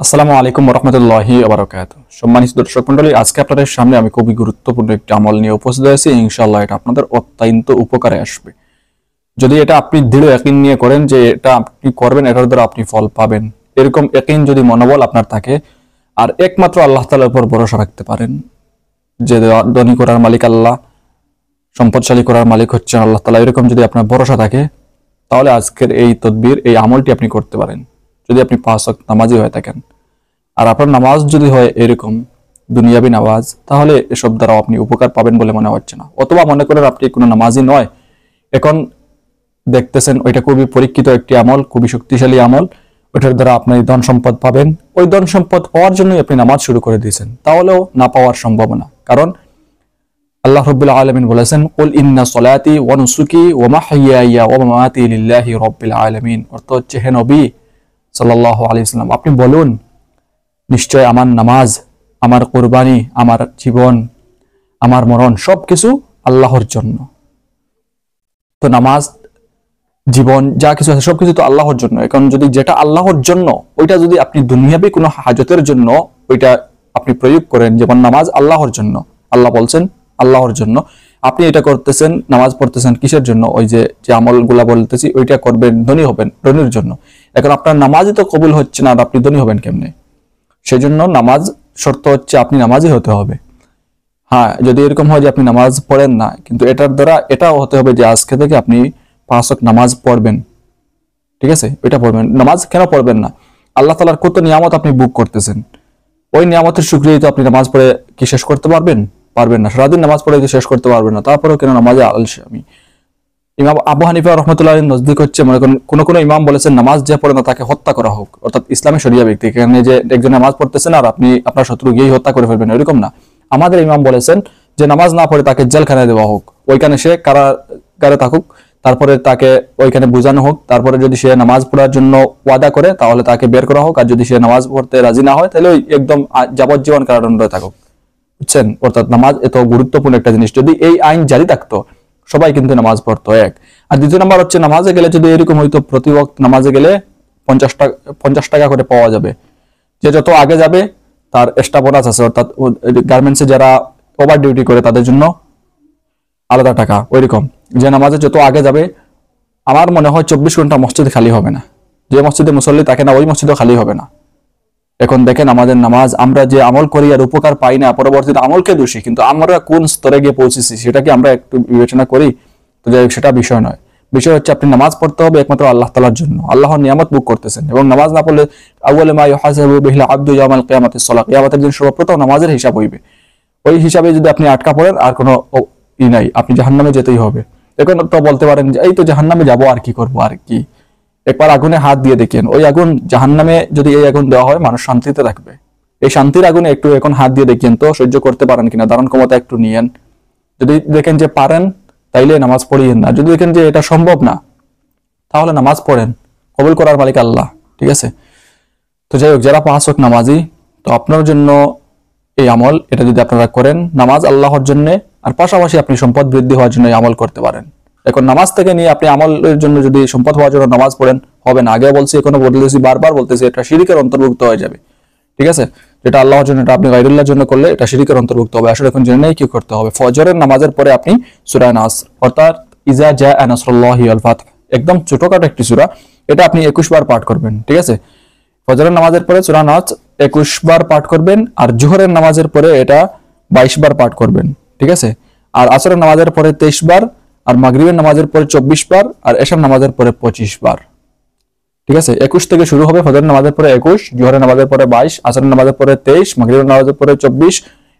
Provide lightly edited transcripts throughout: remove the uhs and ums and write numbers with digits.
আসসালামু আলাইকুম রহমতুল্লাহি ওবারাকাতুহু। সম্মানিত দর্শক মণ্ডলী, আজকে আপনাদের সামনে আমি খুবই গুরুত্বপূর্ণ একটি আমল নিয়ে উপস্থিত হয়েছি। ইনশাআল্লাহ এটা আপনাদের অত্যন্ত উপকারে আসবে। যদি এটা আপনি দৃঢ় ইয়াকিন নিয়ে করেন যে এটা আপনি করবেন, এটার দ্বারা আপনি ফল পাবেন, এরকম ইয়াকিন যদি মনোবল আপনার থাকে, আর একমাত্র আল্লাহ তাআলার উপর ভরসা রাখতে পারেন, যে ধনী করার মালিক আল্লাহ, সম্পদশালী করার মালিক হচ্ছেন আল্লাহ তাআলা, এরকম যদি আপনার ভরসা থাকে, তাহলে আজকের এই তদবির, এই আমলটি আপনি করতে পারেন। যদি আপনি 5 ওয়াক্ত নামাজি হয়ে থাকেন, আর আপনার নামাজ যদি হয় এরকম দুনিয়াবি নামাজ, তাহলে এসব দ্বারা আপনি উপকার পাবেন বলে মনে হচ্ছে না। অথবা মনে করেন আপনি কোনো নামাজি নয়, এখন দেখতেছেন ওইটা খুবই পরীক্ষিত একটি আমল, খুবই শক্তিশালী আমল, ওইটার দ্বারা আপনি ধন সম্পদ পাবেন। ওই ধন সম্পদ পাওয়ার জন্যই আপনি নামাজ শুরু করে দিয়েছেন, তাহলেও না পাওয়ার সম্ভাবনা। কারণ আল্লাহ রাব্বুল আলামিন বলেছেন, কুল ইন্না সলাতি ওয়া নুসুকি ওয়া মাহইয়ায়া ওয়া মামাতি লিল্লাহি রাব্বিল আলামিন। অর্থ হচ্ছে, হে নবী সাল্লাল্লাহু আলাইহি ওয়াসাল্লাম, আপনি বলুন, নিশ্চয় আমার নামাজ, আমার কুরবানি, আমার জীবন, আমার মরণ সবকিছু আল্লাহর জন্য। তো নামাজ, জীবন, যা কিছু আছে সবকিছু তো আল্লাহর জন্য। এখন যদি যেটা আল্লাহর জন্য, ওইটা যদি আপনি দুনিয়াবি কোনো হাজতের জন্য ওইটা আপনি প্রয়োগ করেন, যেমন নামাজ আল্লাহর জন্য, আল্লাহ বলছেন আল্লাহর জন্য, আপনি এটা করতেছেন, নামাজ পড়তেছেন কিসের জন্য? ওই যে যে আমলগুলা বলতেছি ওইটা করবেন, ধনী হবেন, ধনীর জন্য। এখন আপনার নামাজই তো কবুল হচ্ছে না, আর আপনি ধনী হবেন কেমনে? সেই জন্য নামাজ শর্ত হচ্ছে আপনি নামাজই হতে হবে। হ্যাঁ, যদি এরকম হয় যে আপনি নামাজ পড়েন না, কিন্তু এটার দ্বারা এটাও হতে হবে যে আজকে থেকে আপনি 5 ওয়াক্ত নামাজ পড়বেন। ঠিক আছে, ওইটা পড়বেন। নামাজ কেন পড়বেন না? আল্লাহ তাআলার কত নিয়ামত আপনি বুক করতেছেন, ওই নিয়ামতের শুকরিয়া তো আপনি নামাজ পড়ে কি শেষ করতে পারবেন? পারবেন না। সারাদিন নামাজ পড়ে তো শেষ করতে পারবেন না, তারপরেও কেন নামাজে আলসেমি? ইমাম আবু হানিফা রাহমাতুল্লাহ আলাইহির নজদিক হচ্ছে, মনে করেন কোন ইমাম বলেছেন নামাজ যে পড়ে না তাকে হত্যা করা হোক, অর্থাৎ ইসলামী শরিয়া ব্যক্তি, এখানে যে একজন নামাজ পড়তেছেন আর আপনি আপনার শত্রু গিয়ে হত্যা করে ফেলবেন, এরকম না। আমাদের ইমাম বলেছেন যে নামাজ না পড়ে তাকে জেলখানায় দেওয়া হোক, ওইখানে সে কারাগারে থাকুক, তারপরে তাকে ওইখানে বোঝানো হোক, তারপরে যদি সে নামাজ পড়ার জন্য ওয়াদা করে তাহলে তাকে বের করা হোক, আর যদি সে নামাজ পড়তে রাজি না হয় তাহলে ওই একদম যাবজ্জীবন কারাদণ্ডে থাকুক। বুঝছেন? অর্থাৎ নামাজ এত গুরুত্বপূর্ণ একটা জিনিস, যদি এই আইন জারি থাকতো সবাই কিন্তু নামাজ পড়তো। এক। আর দ্বিতীয় নাম্বার হচ্ছে, নামাজে গেলে যদি এরকম হইতো প্রতি ওয়াক্ত নামাজে গেলে 50 টাকা করে পাওয়া যাবে, যে যত আগে যাবে তার এক্সট্রা বোনাস আছে, অর্থাৎ গার্মেন্টসে যারা ওভার ডিউটি করে তাদের জন্য আলাদা টাকা। ওইরকম যে নামাজে যত আগে যাবে, আমার মনে হয় 24 ঘন্টা মসজিদে খালি হবে না, যে মসজিদে মুসল্লি থাকে না ওই মসজিদও খালি হবে না। এখন দেখেন আমাদের নামাজ, আমরা যে আমল করি আর উপকার পাই না, পরবর্তীতে আমলকে দোষী, কিন্তু আমরা কোন স্তরে গিয়ে পৌঁছেছি সেটা কি আমরা একটু বিবেচনা করি? তো যাই হোক, সেটা বিষয় নয়। বিষয় হচ্ছে আপনি নামাজ পড়তে হবে একমাত্র আল্লাহ তাআলার জন্য, আল্লাহর নিয়ামত বুক করতেছেন, এবং নামাজ না পড়লে আউয়ালু মা ইউহাসাবু বিহিল আবদু ইয়াউমাল কিয়ামাতিস সালাহ, কিয়ামতের দিন সর্বপ্রথম নামাজের হিসাব হইবে। ওই হিসাবে যদি আপনি আটকা পড়েন, আর কোনো নাই, আপনি জাহান্নামে যেতেই হবে। এখন তো বলতে পারেন যে এই তো জাহান্নামে যাবো, আর কি করবো, আর কি? একবার আগুনে হাত দিয়ে দেখেন, ওই আগুন জাহান্নামে যদি এই আগুন দেওয়া হয় মানুষ শান্তিতে থাকবে। এই শান্তির আগুনে একটু এখন হাত দিয়ে দেখেন তো সহ্য করতে পারেন কিনা, ধারণ ক্ষমতা একটু নিয়েন। যদি দেখেন যে পারেন তাইলে নামাজ পড়িয়েন না, যদি দেখেন যে এটা সম্ভব না তাহলে নামাজ পড়েন, কবুল করার মালিক আল্লাহ। ঠিক আছে? তো যাই হোক, যারা 5 ওয়াক্ত নামাজি, তো আপনার জন্য এই আমল, এটা যদি আপনারা করেন, নামাজ আল্লাহর জন্য, আর পাশাপাশি আপনি সম্পদ বৃদ্ধি হওয়ার জন্য এই আমল করতে পারেন। এখন নামাজ থেকে নিয়ে আপনি আমলের জন্য যদি সম্পদ হওয়ার জন্য নামাজ পড়েন, হবে না। আগে বলছি, এখনো বলতেছি, বারবার বলতেছি, এটা শিরকের অন্তর্ভুক্ত হয়ে যাবে। ঠিক আছে? যেটা আল্লাহর জন্য, এটা আপনি গায়রুল্লাহর জন্য করলে এটা শিরকের অন্তর্ভুক্ত হবে। আসলে এখন জেনে নেই কি করতে হবে। ফজরের নামাজের পরে আপনি সূরা নাস, অর্থাৎ ইজা জাআ নাসরুল্লাহি ওয়াল ফাতহ, একদম ছোটখাটো একটি সূরা, এটা আপনি 21 বার পাঠ করবেন। ঠিক আছে? ফজরের নামাজের পরে সূরা নাস 21 বার পাঠ করবেন, আর জোহরের নামাজের পরে এটা 22 বার পাঠ করবেন। ঠিক আছে? আর আসরের নামাজের পরে 23 বার, আর মাগরিবের নামাজের পরে 24 বার, আর এশার নামাজের পরে 25 বার। ঠিক আছে? 21 থেকে শুরু হবে, ফজরের নামাজের পরে 21, জোহরের নামাজের পরে 22, আসরের নামাজের পরে 23, মাগরিবের নামাজের পরে 24,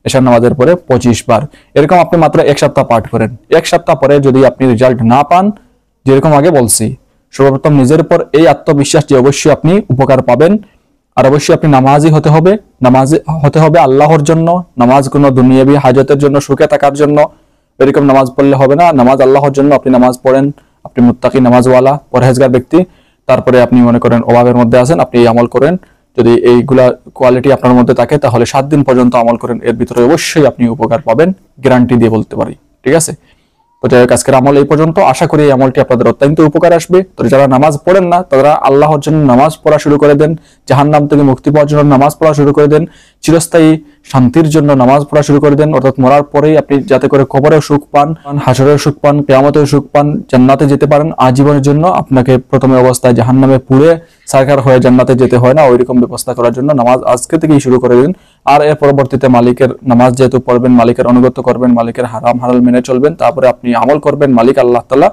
এশার নামাজের পরে 25 বার। এরকম আপনি মাত্র 1 সপ্তাহ পাঠ করেন। 1 সপ্তাহ পরে যদি আপনি রেজাল্ট না পান, যেরকম আগে বলছি, সর্বপ্রথম নিজের উপর এই আত্মবিশ্বাস যে অবশ্যই আপনি উপকার পাবেন, আর অবশ্যই আপনি নামাজি হতে হবে। নামাজি হতে হবে আল্লাহর জন্য। নামাজ কোনো দুনিয়াবি হাজতের জন্য, সুখে থাকার জন্য এরকম নামাজ পড়লে হবে না। নামাজ আল্লাহর জন্য আপনি নামাজ পড়েন, আপনি মুত্তাকি, নামাজওয়ালা, পরহেজগার ব্যক্তি। তারপরে আপনি মনে করেন অভাবের মধ্যে আছেন, আপনি এই আমল করেন। যদি এইগুলা কোয়ালিটি আপনার মধ্যে থাকে, তাহলে 7 দিন পর্যন্ত আমল করেন, এর ভিতরে অবশ্যই আপনি উপকার পাবেন, গ্যারান্টি দিয়ে বলতে পারি। ঠিক আছে? তো যাই হোক, আজকের আমল এই পর্যন্ত। আশা করি এই আমলটি আপনাদের অত্যন্ত উপকার আসবে। তো যারা নামাজ পড়েন না তারা আল্লাহর জন্য নামাজ পড়া শুরু করে দেন, জাহান্নাম থেকে মুক্তি পাওয়ার জন্য নামাজ পড়া শুরু করে দেন, চিরস্থায়ী শান্তির জন্য নামাজ পড়া শুরু করে দেন। অর্থাৎ মরার পরেই আপনি যাতে করে কবরেও সুখ পান, হাসরেও সুখ পান, কিয়ামতেও সুখ পান, জান্নাতে যেতে পারেন আজীবনের জন্য। আপনাকে প্রথমে অবস্থায় জাহান্নামে পুড়ে সারকার হয়ে জান্নাতে যেতে হয় না, ওইরকম ব্যবস্থা করার জন্য নামাজ আজকে থেকেই শুরু করে দিন। আর এর পরবর্তীতে মালিকের নামাজ যেহেতু পড়বেন, মালিকের অনুগত্য করবেন, মালিকের হারাম হালাল মেনে চলবেন, তারপরে আপনি আমল করবেন, মালিক আল্লাহ তাআলা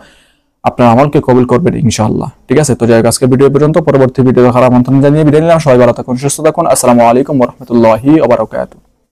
আপনার আমলকে কবুল করবেন ইনশাআল্লাহ। ঠিক আছে, তো যাই হোক, আজকে ভিডিও পর্যন্ত। পরবর্তী ভিডিও দেখার আমন্ত্রণ জানিয়ে বিদায় নিলাম। সবাই ভালো থাকুন, সুস্থ থাকুন। আসসালামু আলাইকুম ওয়া রাহমাতুল্লাহি ওয়া বারাকাতুহু।